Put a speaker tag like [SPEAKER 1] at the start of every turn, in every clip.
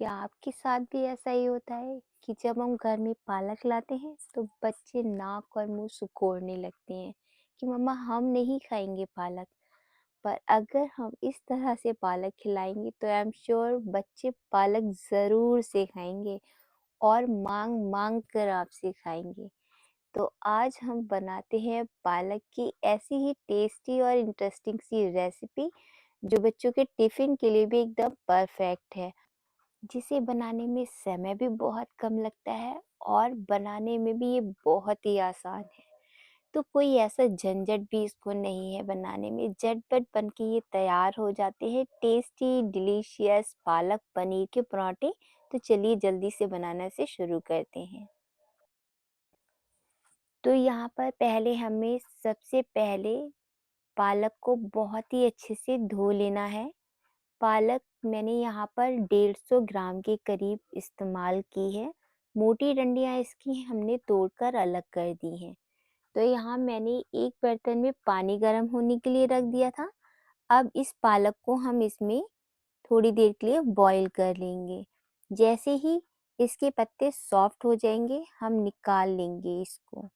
[SPEAKER 1] क्या आपके साथ भी ऐसा ही होता है कि जब हम घर में पालक लाते हैं तो बच्चे नाक और मुंह सिकोड़ने लगते हैं कि मम्मा हम नहीं खाएंगे पालक। पर अगर हम इस तरह से पालक खिलाएंगे तो आई एम श्योर बच्चे पालक ज़रूर से खाएंगे और मांग मांग कर आपसे खाएंगे। तो आज हम बनाते हैं पालक की ऐसी ही टेस्टी और इंटरेस्टिंग सी रेसिपी जो बच्चों के टिफ़िन के लिए भी एकदम परफेक्ट है, जिसे बनाने में समय भी बहुत कम लगता है और बनाने में भी ये बहुत ही आसान है। तो कोई ऐसा झंझट भी इसको नहीं है बनाने में, झटपट बन के ये तैयार हो जाते हैं टेस्टी डिलीशियस पालक पनीर के पराठे। तो चलिए जल्दी से बनाना से शुरू करते हैं। तो यहाँ पर पहले हमें सबसे पहले पालक को बहुत ही अच्छे से धो लेना है। पालक मैंने यहाँ पर 150 ग्राम के करीब इस्तेमाल की है। मोटी डंडियाँ इसकी हमने तोड़कर अलग कर दी हैं। तो यहाँ मैंने एक बर्तन में पानी गर्म होने के लिए रख दिया था। अब इस पालक को हम इसमें थोड़ी देर के लिए बॉईल कर लेंगे। जैसे ही इसके पत्ते सॉफ्ट हो जाएंगे हम निकाल लेंगे इसको।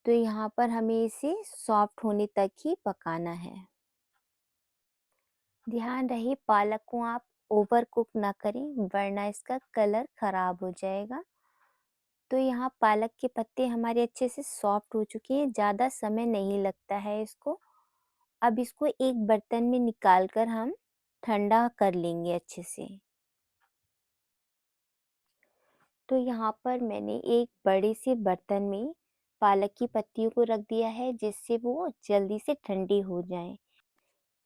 [SPEAKER 1] तो यहाँ पर हमें इसे सॉफ्ट होने तक ही पकाना है। ध्यान रहे पालक को आप ओवर कुक ना करें वरना इसका कलर खराब हो जाएगा। तो यहाँ पालक के पत्ते हमारे अच्छे से सॉफ्ट हो चुके हैं, ज़्यादा समय नहीं लगता है इसको। अब इसको एक बर्तन में निकाल कर हम ठंडा कर लेंगे अच्छे से। तो यहाँ पर मैंने एक बड़े से बर्तन में पालक की पत्तियों को रख दिया है जिससे वो जल्दी से ठंडी हो जाएं।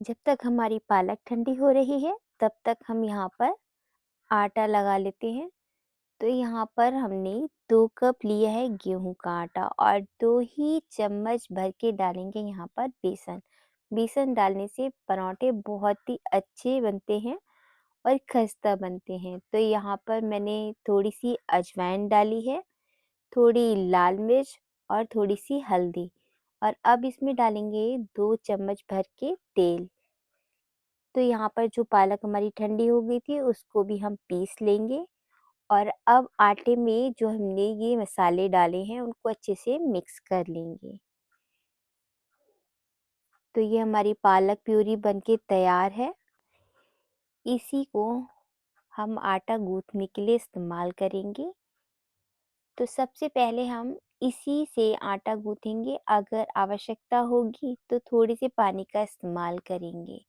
[SPEAKER 1] जब तक हमारी पालक ठंडी हो रही है तब तक हम यहाँ पर आटा लगा लेते हैं। तो यहाँ पर हमने 2 कप लिया है गेहूं का आटा और 2 ही चम्मच भर के डालेंगे यहाँ पर बेसन। बेसन डालने से पराठे बहुत ही अच्छे बनते हैं और खस्ता बनते हैं। तो यहाँ पर मैंने थोड़ी सी अजवाइन डाली है, थोड़ी लाल मिर्च और थोड़ी सी हल्दी। और अब इसमें डालेंगे 2 चम्मच भर के तेल। तो यहाँ पर जो पालक हमारी ठंडी हो गई थी उसको भी हम पीस लेंगे। और अब आटे में जो हमने ये मसाले डाले हैं उनको अच्छे से मिक्स कर लेंगे। तो ये हमारी पालक प्यूरी बनके तैयार है। इसी को हम आटा गूँथने के लिए इस्तेमाल करेंगे। तो सबसे पहले हम इसी से आटा गूँथेंगे, अगर आवश्यकता होगी तो थोड़े से पानी का इस्तेमाल करेंगे।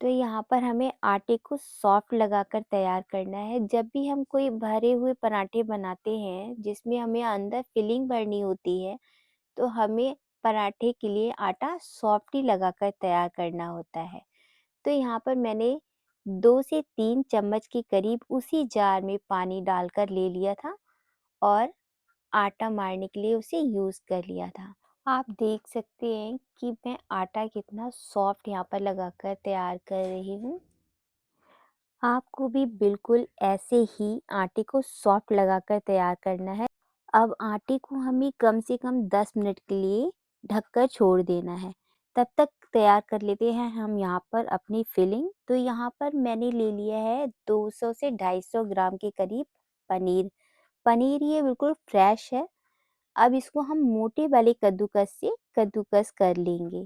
[SPEAKER 1] तो यहाँ पर हमें आटे को सॉफ्ट लगाकर तैयार करना है। जब भी हम कोई भरे हुए पराठे बनाते हैं जिसमें हमें अंदर फिलिंग भरनी होती है तो हमें पराठे के लिए आटा सॉफ्ट ही लगाकर तैयार करना होता है। तो यहाँ पर मैंने 2 से 3 चम्मच के करीब उसी जार में पानी डालकर ले लिया था और आटा मारने के लिए उसे यूज़ कर लिया था। आप देख सकते हैं कि मैं आटा कितना सॉफ्ट यहाँ पर लगाकर तैयार कर रही हूँ। आपको भी बिल्कुल ऐसे ही आटे को सॉफ्ट लगाकर तैयार करना है। अब आटे को हमें कम से कम 10 मिनट के लिए ढककर छोड़ देना है। तब तक तैयार कर लेते हैं हम यहाँ पर अपनी फिलिंग। तो यहाँ पर मैंने ले लिया है 200 से 250 ग्राम के करीब पनीर। पनीर ये बिल्कुल फ्रेश है। अब इसको हम मोटे वाले कद्दूकस से कद्दूकस कर लेंगे।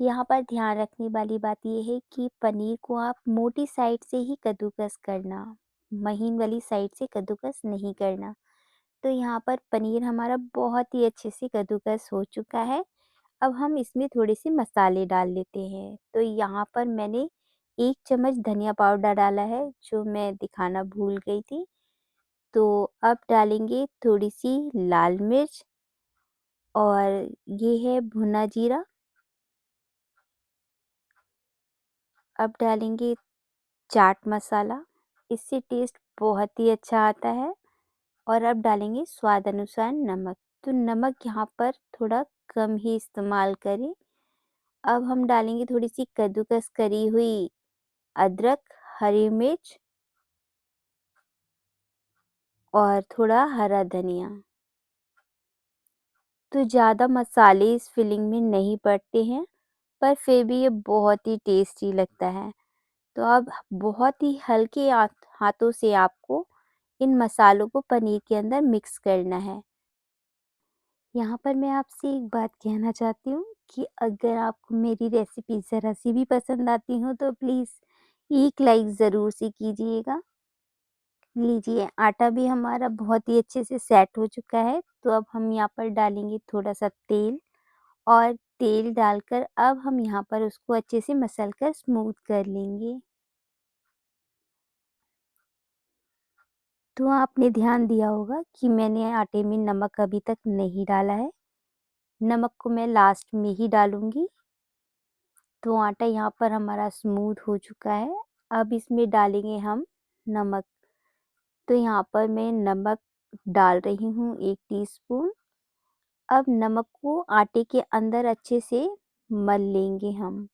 [SPEAKER 1] यहाँ पर ध्यान रखने वाली बात ये है कि पनीर को आप मोटी साइड से ही कद्दूकस करना, महीन वाली साइड से कद्दूकस नहीं करना। तो यहाँ पर पनीर हमारा बहुत ही अच्छे से कद्दूकस हो चुका है। अब हम इसमें थोड़े से मसाले डाल लेते हैं। तो यहाँ पर मैंने 1 चम्मच धनिया पाउडर डाला है जो मैं दिखाना भूल गई थी। तो अब डालेंगे थोड़ी सी लाल मिर्च और ये है भुना जीरा। अब डालेंगे चाट मसाला, इससे टेस्ट बहुत ही अच्छा आता है। और अब डालेंगे स्वाद अनुसार नमक। तो नमक यहाँ पर थोड़ा कम ही इस्तेमाल करें। अब हम डालेंगे थोड़ी सी कद्दूकस करी हुई अदरक, हरी मिर्च और थोड़ा हरा धनिया। तो ज़्यादा मसाले इस फिलिंग में नहीं पड़ते हैं, पर फिर भी ये बहुत ही टेस्टी लगता है। तो अब बहुत ही हल्के हाथों से आपको इन मसालों को पनीर के अंदर मिक्स करना है। यहाँ पर मैं आपसे एक बात कहना चाहती हूँ कि अगर आपको मेरी रेसिपी ज़रा-सी भी पसंद आती हो तो प्लीज़ एक लाइक ज़रूर से कीजिएगा। लीजिए आटा भी हमारा बहुत ही अच्छे से सेट हो चुका है, तो अब हम यहाँ पर डालेंगे थोड़ा-सा तेल और तेल डालकर अब हम यहाँ पर उसको अच्छे से मसल कर स्मूथ कर लेंगे। तो आपने ध्यान दिया होगा कि मैंने आटे में नमक अभी तक नहीं डाला है, नमक को मैं लास्ट में ही डालूँगी। तो आटा यहाँ पर हमारा स्मूथ हो चुका है, अब इसमें डालेंगे हम नमक। तो यहाँ पर मैं नमक डाल रही हूँ 1 टीस्पून। अब नमक को आटे के अंदर अच्छे से मल लेंगे हम।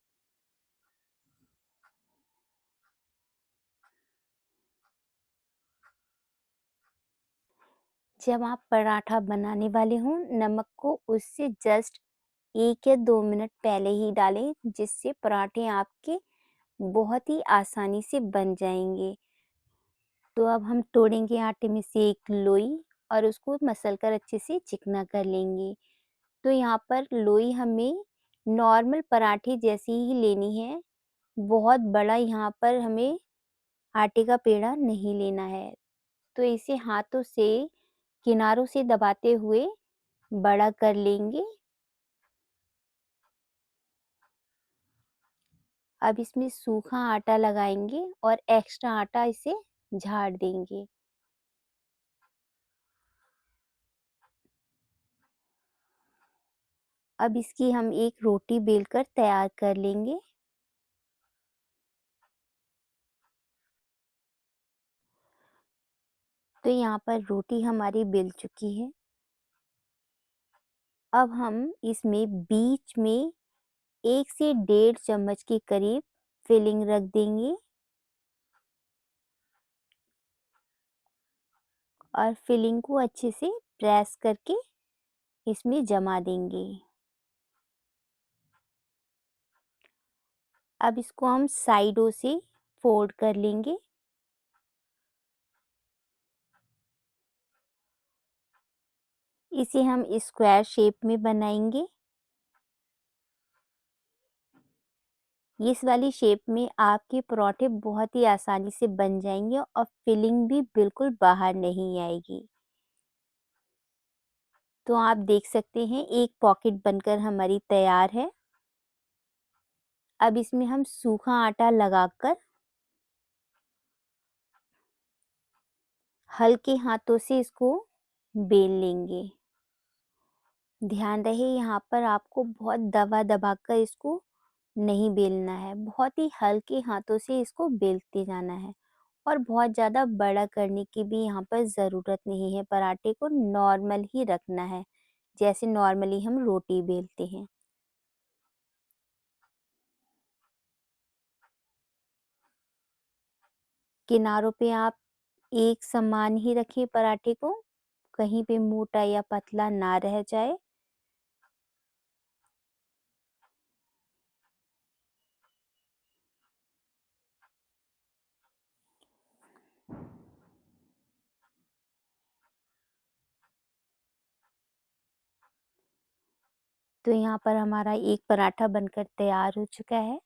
[SPEAKER 1] जब आप पराठा बनाने वाले हों, नमक को उससे जस्ट 1 या 2 मिनट पहले ही डालें, जिससे पराठे आपके बहुत ही आसानी से बन जाएँगे। तो अब हम तोड़ेंगे आटे में से एक लोई और उसको मसल कर अच्छे से चिकना कर लेंगे। तो यहाँ पर लोई हमें नॉर्मल पराठे जैसी ही लेनी है, बहुत बड़ा यहाँ पर हमें आटे का पेड़ा नहीं लेना है। तो इसे हाथों से किनारों से दबाते हुए बड़ा कर लेंगे। अब इसमें सूखा आटा लगाएँगे और एक्स्ट्रा आटा इसे झाड़ देंगे। अब इसकी हम एक रोटी बेलकर तैयार कर लेंगे। तो यहाँ पर रोटी हमारी बेल चुकी है। अब हम इसमें बीच में 1 से डेढ़ चम्मच के करीब फिलिंग रख देंगे और फिलिंग को अच्छे से प्रेस करके इसमें जमा देंगे। अब इसको हम साइडों से फोल्ड कर लेंगे। इसे हम स्क्वायर शेप में बनाएँगे। इस वाली शेप में आपके पराठे बहुत ही आसानी से बन जाएँगे और फिलिंग भी बिल्कुल बाहर नहीं आएगी। तो आप देख सकते हैं एक पॉकेट बनकर हमारी तैयार है। अब इसमें हम सूखा आटा लगाकर हल्के हाथों से इसको बेल लेंगे। ध्यान रहे यहाँ पर आपको बहुत दबा-दबा कर इसको नहीं बेलना है, बहुत ही हल्के हाथों से इसको बेलते जाना है और बहुत ज़्यादा बड़ा करने की भी यहाँ पर ज़रूरत नहीं है, पराठे को नॉर्मल ही रखना है, जैसे नॉर्मली हम रोटी बेलते हैं। किनारों पे आप एक समान ही रखें पराठे को, कहीं पे मोटा या पतला ना रह जाए। तो यहाँ पर हमारा एक पराठा बनकर तैयार हो चुका है।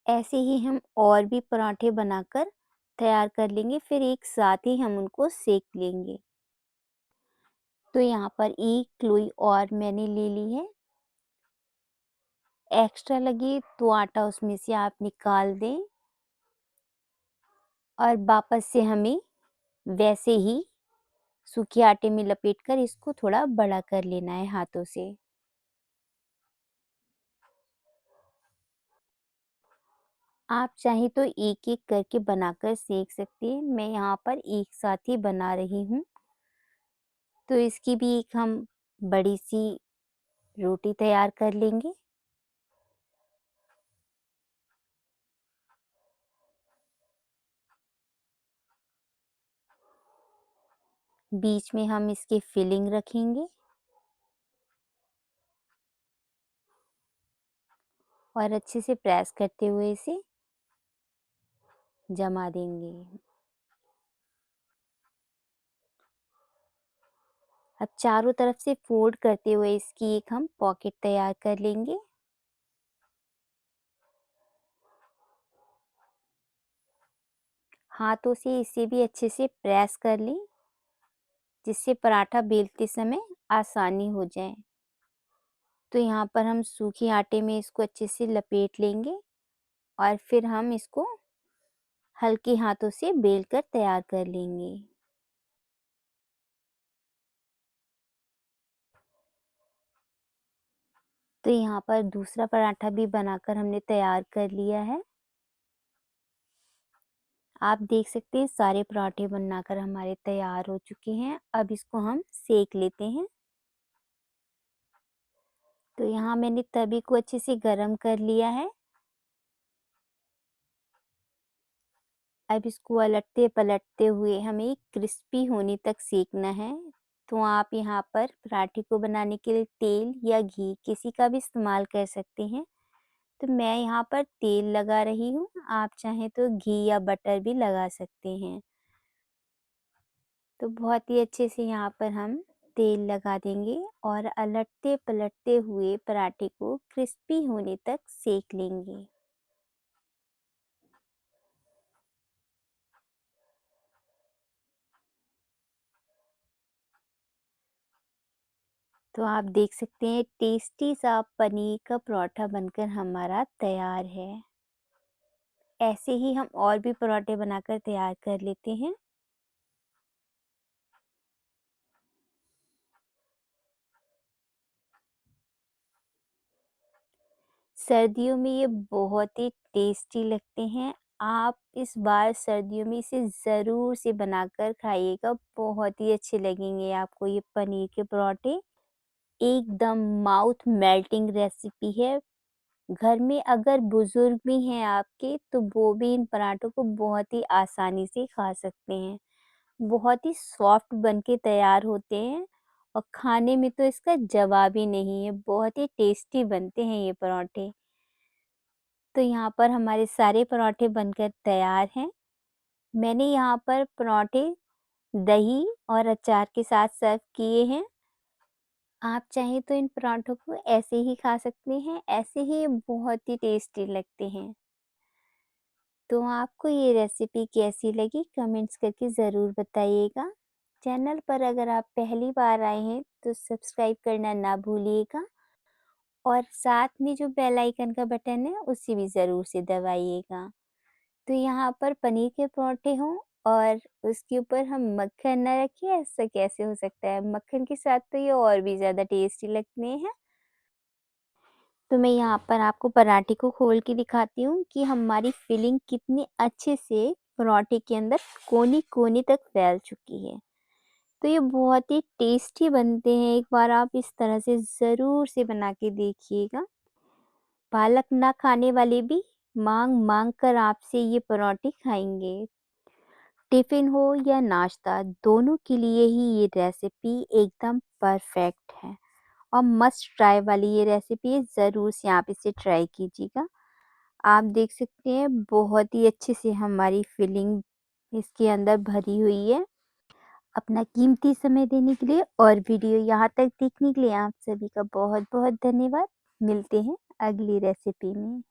[SPEAKER 1] ऐसे ही हम और भी पराठे बनाकर तैयार कर लेंगे, फिर एक साथ ही हम उनको सेक लेंगे। तो यहाँ पर एक लोई और मैंने ले ली है। एक्स्ट्रा लगे तो आटा उसमें से आप निकाल दें और वापस से हमें वैसे ही सूखे आटे में लपेटकर इसको थोड़ा बड़ा कर लेना है हाथों से। आप चाहें तो एक-एक करके बनाकर सेक सकती हैं। मैं यहाँ पर एक साथ ही बना रही हूँ। तो इसकी भी एक हम बड़ी-सी रोटी तैयार कर लेंगे। बीच में हम इसकी फिलिंग रखेंगे और अच्छे से प्रेस करते हुए इसे जमा देंगे। अब चारों तरफ से फोल्ड करते हुए इसकी एक हम पॉकेट तैयार कर लेंगे। हाथों से इसे भी अच्छे से प्रेस कर लें, जिससे पराठा बेलते समय आसानी हो जाए। तो यहाँ पर हम सूखे आटे में इसको अच्छे से लपेट लेंगे और फिर हम इसको हल्के हाथों से बेलकर तैयार कर लेंगे। तो यहाँ पर दूसरा पराठा भी बनाकर हमने तैयार कर लिया है। आप देख सकते हैं सारे पराठे बनाकर हमारे तैयार हो चुके हैं। अब इसको हम सेक लेते हैं। तो यहाँ मैंने तवे को अच्छे से गरम कर लिया है। अब इसको उलटते-पलटते हुए हमें क्रिस्पी होने तक सेकना है। तो आप यहाँ पर पराठे को बनाने के लिए तेल या घी किसी का भी इस्तेमाल कर सकते हैं। तो मैं यहाँ पर तेल लगा रही हूँ, आप चाहें तो घी या बटर भी लगा सकते हैं। तो बहुत ही अच्छे से यहाँ पर हम तेल लगा देंगे और उलटते-पलटते हुए पराठे को क्रिस्पी होने तक सेक लेंगे। तो आप देख सकते हैं टेस्टी सा पनीर का पराठा बनकर हमारा तैयार है। ऐसे ही हम और भी पराठे बनाकर तैयार कर लेते हैं। सर्दियों में ये बहुत ही टेस्टी लगते हैं। आप इस बार सर्दियों में इसे ज़रूर से बनाकर खाइएगा, बहुत ही अच्छे लगेंगे आपको ये पनीर के पराठे। एकदम माउथ मेल्टिंग रेसिपी है। घर में अगर बुज़ुर्ग भी हैं आपके तो वो भी इन पराठों को बहुत ही आसानी से खा सकते हैं। बहुत ही सॉफ्ट बन के तैयार होते हैं और खाने में तो इसका जवाब ही नहीं है, बहुत ही टेस्टी बनते हैं ये पराठे। तो यहाँ पर हमारे सारे पराठे बनकर तैयार हैं। मैंने यहाँ पर पराठे दही और अचार के साथ सर्व किए हैं। आप चाहें तो इन पराठों को ऐसे ही खा सकते हैं, ऐसे ही ये बहुत ही टेस्टी लगते हैं। तो आपको ये रेसिपी कैसी लगी कमेंट्स करके ज़रूर बताइएगा। चैनल पर अगर आप पहली बार आए हैं तो सब्सक्राइब करना ना भूलिएगा और साथ में जो बेल आइकन का बटन है उसे भी ज़रूर से दबाइएगा। तो यहाँ पर पनीर के पराठे हों और उसके ऊपर हम मक्खन ना रखें, ऐसा कैसे हो सकता है? मक्खन के साथ तो ये और भी ज़्यादा टेस्टी लगते हैं। तो मैं यहाँ पर आपको पराठे को खोल के दिखाती हूँ कि हमारी फिलिंग कितनी अच्छे से पराठे के अंदर कोनी-कोनी तक फैल चुकी है। तो ये बहुत ही टेस्टी बनते हैं, एक बार आप इस तरह से ज़रूर से बना के देखिएगा। पालक ना खाने वाले भी माँग-माँग कर आपसे ये पराठे खाएँगे। टिफ़िन हो या नाश्ता, दोनों के लिए ही ये रेसिपी एकदम परफेक्ट है और मस्ट ट्राई वाली ये रेसिपी है, ज़रूर से आप इसे ट्राई कीजिएगा। आप देख सकते हैं बहुत ही अच्छे से हमारी फिलिंग इसके अंदर भरी हुई है। अपना कीमती समय देने के लिए और वीडियो यहाँ तक देखने के लिए आप सभी का बहुत-बहुत धन्यवाद। मिलते हैं अगली रेसिपी में।